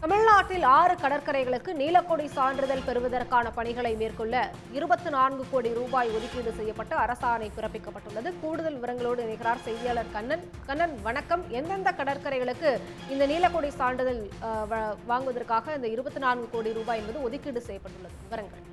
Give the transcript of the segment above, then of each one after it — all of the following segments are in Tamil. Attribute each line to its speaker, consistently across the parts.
Speaker 1: தமிழ்நாட்டில் 6 கடற்கரைகளுக்கு நீலக்கொடி சான்றிதழ் பெறுவதற்கான பணிகளை மேற்கொள்ள 24 கோடி ரூபாய் ஒதுக்கீடு செய்யப்பட்டு அரசாணை பிறப்பிக்கப்பட்டுள்ளது. கூடுதல் விவரங்களோடு இணைகிறார் செய்தியாளர் கண்ணன். கண்ணன், வணக்கம். எந்தெந்த கடற்கரைகளுக்கு இந்த நீலக்கொடி சான்றிதழ் வாங்குவதற்காக இந்த 24 கோடி ரூபாய் என்பது ஒதுக்கீடு செய்யப்பட்டுள்ளது? விவரங்கள்.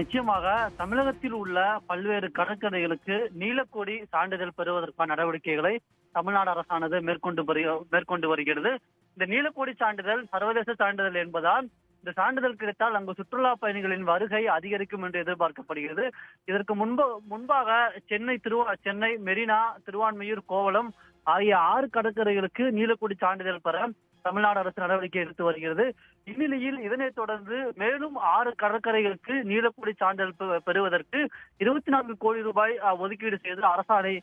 Speaker 2: நிச்சயமாக தமிழகத்தில் உள்ள பல்வேறு கடற்கரைகளுக்கு நீலக்கொடி சான்றிதழ் பெறுவதற்கான நடவடிக்கைகளை தமிழ்நாடு அரசானது மேற்கொண்டு வருகிறது. இந்த நீலக்கொடி சான்றிதழ் சர்வதேச சான்றிதழ் என்பதால் இந்த சான்றிதழ் கிடைத்தால் அங்கு சுற்றுலா பயணிகளின் வருகை அதிகரிக்கும் என்று எதிர்பார்க்கப்படுகிறது. இதற்கு முன்பாக சென்னை, மெரினா, திருவான்மியூர், கோவளம் ஆகிய 6 கடற்கரைகளுக்கு நீலக்கொடி சான்றிதழ் பெற தமிழ்நாடு அரசு நடவடிக்கை எடுத்து வருகிறது. இந்நிலையில் இதனைத் தொடர்ந்து மேலும் 6 கடற்கரைகளுக்கு நீலக்கொடி சான்றிதழ் பெறுவதற்கு 24 கோடி ரூபாய் ஒதுக்கீடு செய்து அரசாணை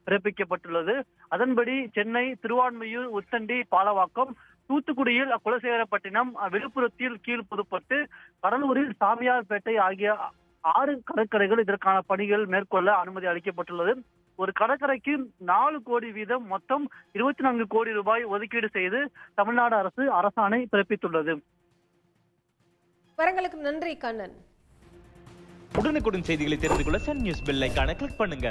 Speaker 2: பிறப்பிக்கப்பட்டுள்ளது. அதன்படி சென்னை, திருவான்மியூர், உத்தண்டி, பாலவாக்கம், தூத்துக்குடியில் குலசேகரப்பட்டினம், விழுப்புரத்தில் கீழ்புதுப்பட்டு, கடலூரில் சாமியார்பேட்டை ஆகிய 6 கடற்கரைகள் இதற்கான பணிகள் மேற்கொள்ள அனுமதி அளிக்கப்பட்டுள்ளது. ஒரு கடற்கரைக்கு 4 கோடி வீதம் மொத்தம் 24 கோடி ரூபாய் ஒதுக்கீடு செய்து தமிழ்நாடு அரசு அரசாணை பிறப்பித்துள்ளது.
Speaker 1: விவரங்களுக்கு நன்றி கண்ணன்.
Speaker 3: உடனுக்குடன் செய்திகளை தெரிந்து கொள்ள சன் நியூஸ் பெல் ஐகானை கிளிக் பண்ணுங்க.